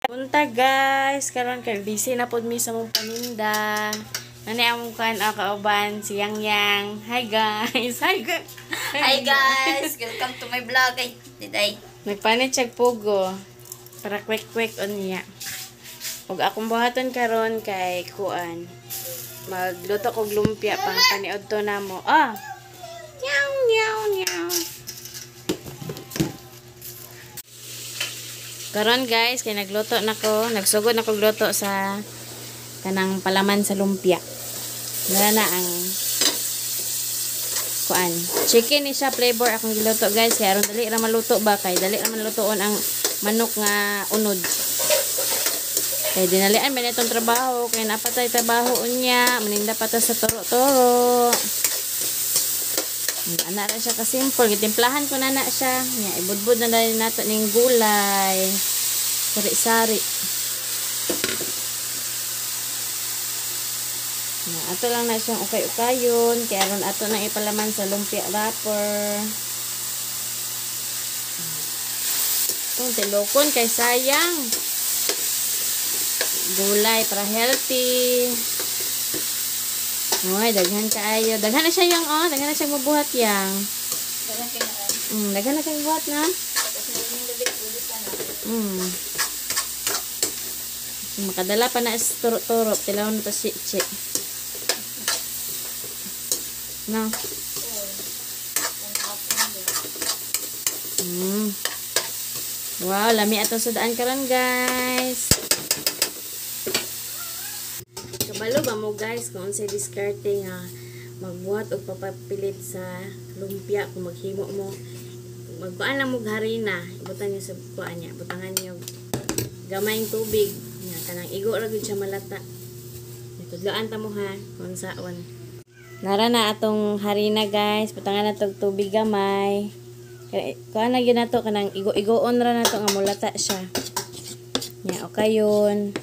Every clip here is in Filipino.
Punta guys, karon kay busy na pod mi sa mong paninda. Nani among kan kauban si Yang Yang. Hi guys. Hi guys. Hi guys, welcome to my vlog. Ay, diday. Nagpanit siya pugo para quick on niya. Ug akong buhaton karon kay kuan. Magluto kog lumpia pang paniod to namo. Ah. Nyaw nyaw nyaw. Karon guys, kay nagluto nako, nagsugod nako gluto sa kanang palaman sa lumpia. Wala na ang kuan. Chicken ni siya flavor akong giluto guys, kay aron dali ra maluto ba kay dali ra malutoon ang manok nga unod. Kay dinalian man itong trabaho, kay napatay trabaho unya, maninda pa ta sa toro-toro. Ana ra siya ka simple, gitimplahan ko na siya. Nya ibudbud na dali nato ning gulay. Sari-sari. Nya ato lang na siyang ukay-ukayon, kay aron ato nang ipalaman sa lumpia wrapper. Kung tilokon kay sayang. Gulay para healthy. Oy, daghan kaayo. Daghan na siya yang daghan na siya mabuhat yang. Daghan na kay buhat na. Makadala pa na is turo-turo, tilaw na to si. No. Wow, lami atong sudaan karon guys. Kabalo ba mo guys kung unsay diskarte nga magbuhat og papapilit sa lumpia kung maghimo mo. Magkuan lang mo harina, ibutan niyo sa kuan niya, butangan niyo gamayng tubig, nya kanang igo ra gyud siya malata. Tudloan ta mo ha kung saon. Nara na atong harina guys, butangan na tog tubig gamay. Kuan na gyud nato kanang igo-igoon ra nato nga mulata siya. Nya okay yun.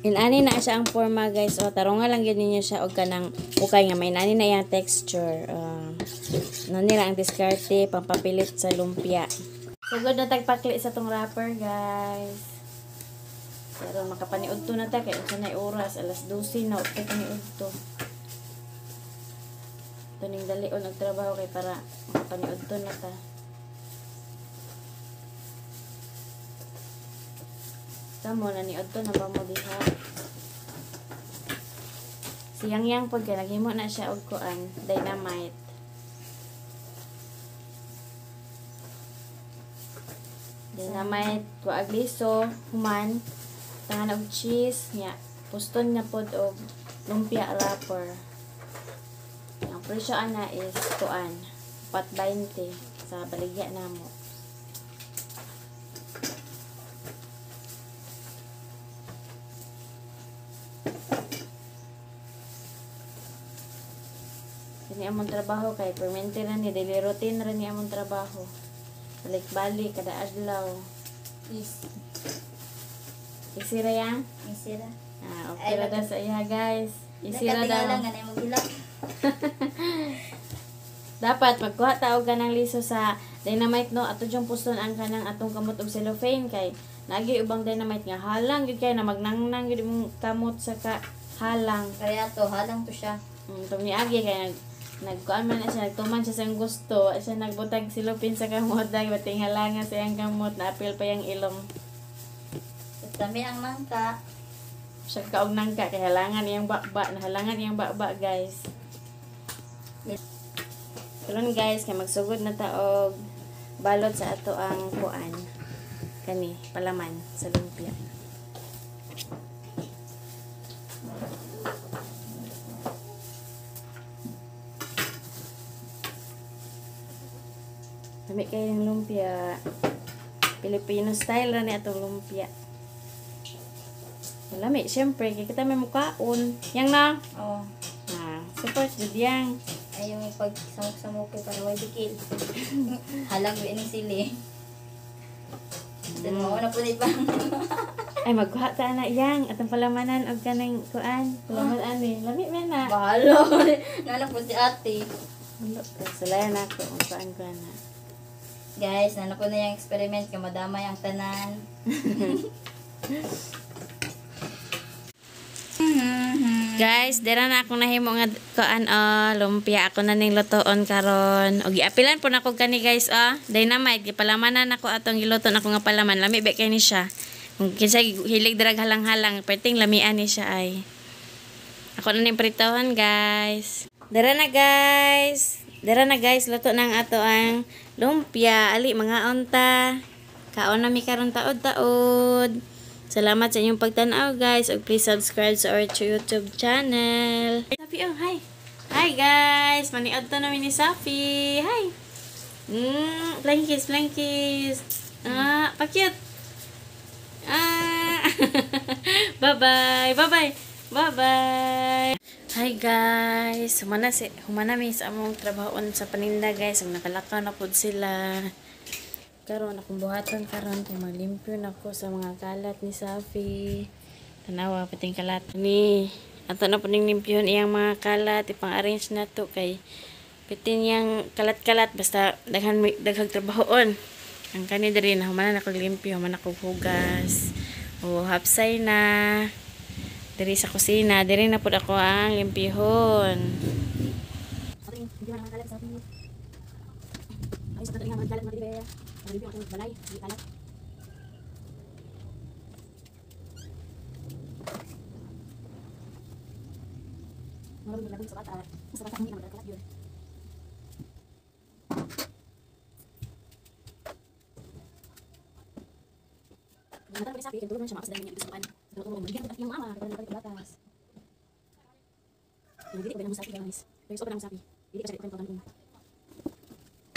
Inani na siya ang forma guys. O tarunga lang yun niya siya og kanang ukay nga may nani na yung texture. Nani lang ang diskarte pampapilit sa lumpia. Sugod na tagpakli sa tong wrapper guys. Pero makapaniud to na ta kay unsa nay oras alas 12 na okay paniud to. Tuning dalion og trabaho kay para makapaniud to na ta. Tamo na ni adto na ba mo diha. Si Yang Yang pag naghimo na siya og kuan, dynamite. Dynamite ko agliso, human, tangan og cheese nya. Puston na pod og lumpia wrapper. Ang presyo ana is kuan, 4.20 sa baligya namo. Ini among trabaho kay permente ra ni daily routine ra ni among trabaho. Balik-balik kada adlaw. Easy ra yan? Easy ra. Okay ra sa iya guys. Easy ra daw. Lang ganay mo gila. Dapat magkuha ta og kanang liso sa dynamite no ato jung puston ang kanang atong kamot og cellophane kay nagi ubang dynamite nga halang gyud kay na magnangnang gyud imong kamot sa halang. Kaya to halang to siya. Tumiagi kay nagkuan man na siya, nagtuman siya sa gusto, siya nagbutag silupin sa kamot, dahil bating halangan sa iyang kamot, na-apil pa yung ilong. Dami ang nangka. Siya kaog nangka, kaya halangan iyang bakba, nahalangan iyang bakba guys. Karon guys, kaya magsugod na taog balot sa ato ang kuan, kani, palaman sa lumpia. Dami kayo ng lumpia. Filipino style ra ni atong lumpia. Lami, syempre, kaya kita may mukhaon. Yang na? Oo. Support jud yang. Ayaw may pag-samok-samok para may bikil. Halang ini sili. Then mo na po di ba? Ay, magkuha ta na yang. Atong palamanan og kanang kuan. Palamanan ni. Lami man na. Bahalo. Nanak po si ate. Salayan ako. Ang kuan ko na. Guys, nanak po na yung experiment. Kamadamay ang tanan. Guys, dira na ako nahimo nga kuan lumpia ako na ning lutoon karon. Og giapilan po nako kani guys dynamite gipalamanan ako atong giluton ako nga palaman. Lami ba kay ni siya. Kung kinsa hilig drag halang-halang, perting lamian ni siya ay. Ako na ning pritohan guys. Dira na guys. Dira na guys, luto nang ato ang lumpia. Ali mga unta. Kaon na mi karon taod-taod. Salamat sa inyong pagtanaw guys. Ug please subscribe sa our YouTube channel. Safi, oh, hi. Hi guys. Maniod to namin ni Safi. Hi. Flying kiss, flying kiss. Pakit. Bye-bye. Bye-bye. Bye-bye. Hi guys. Humana mi sa among trabahoon sa paninda guys. Ang nakalakaw na pod sila. Karon akong buhaton karon kay maglimpyo nako sa mga kalat ni Safi. Tanawa pating kalat ni. Ato na puning limpyon iyang mga kalat, ipang-arrange na to kay pitin yang kalat-kalat basta daghang trabahoon. Ang kani diri na humana nako limpyo, humana nako hugas. O hapsay na. Diri sa kusina, diri na pud ako ang limpyhon. Ating hindi man kalat Safi. Ay sa nga kalat mo diri. Review ako ng balay, hindi kalat. Marami na sa kata. Sa kata hindi naman kalat yun. Nagmatan ko ni Safi, kagulong siya, makasadahan niya dito sa pan. Pero magiging ko yung mama, kagulong natin batas. Hindi ko ba naman Safi guys. Pero isa pa naman Safi. Hindi ka siya ito yung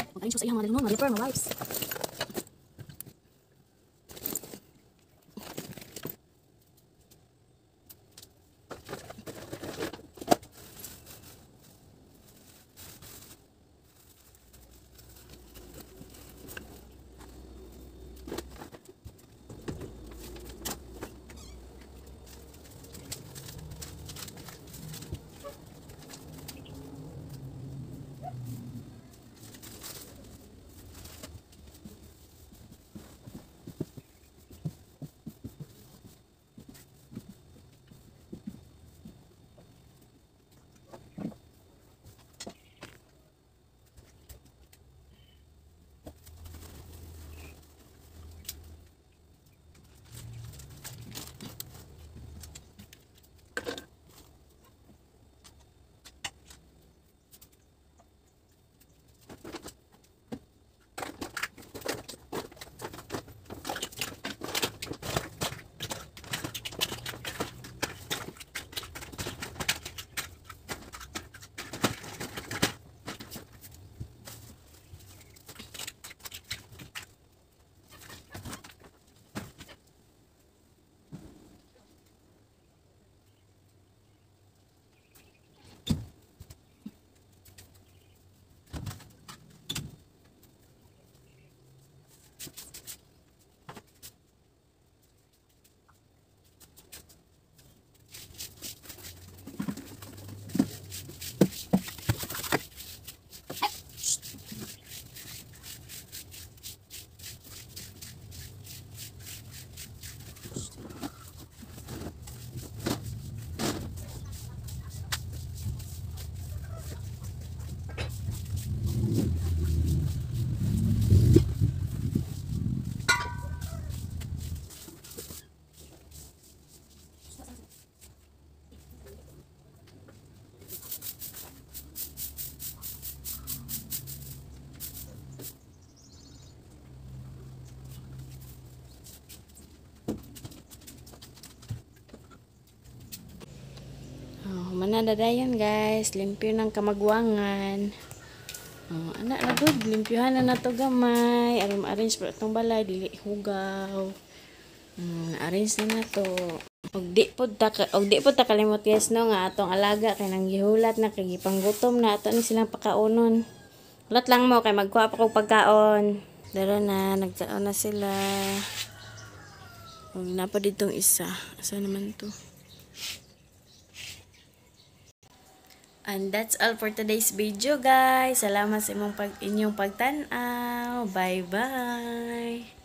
pag-ayin siya sa iyang mga dalungon, mga repair, mga wipes. Manadadayan guys, limpyo ng kamagwangan. Anak na good, limpyohan na nato gamay. Arim arrange pa itong balay, dili hugaw. Arrange na nato. Og di pod ta kalimot guys no nga atong alaga kay nang gihulat na kay gipanggutom na ato ni silang pakaunon. Ulat lang mo kay magkuha pa kog pagkaon. Dara na, nagkaon na sila. Napa ditong isa. Asa naman to? And that's all for today's video, guys. Salamat sa inyong pagtanaw. Bye-bye.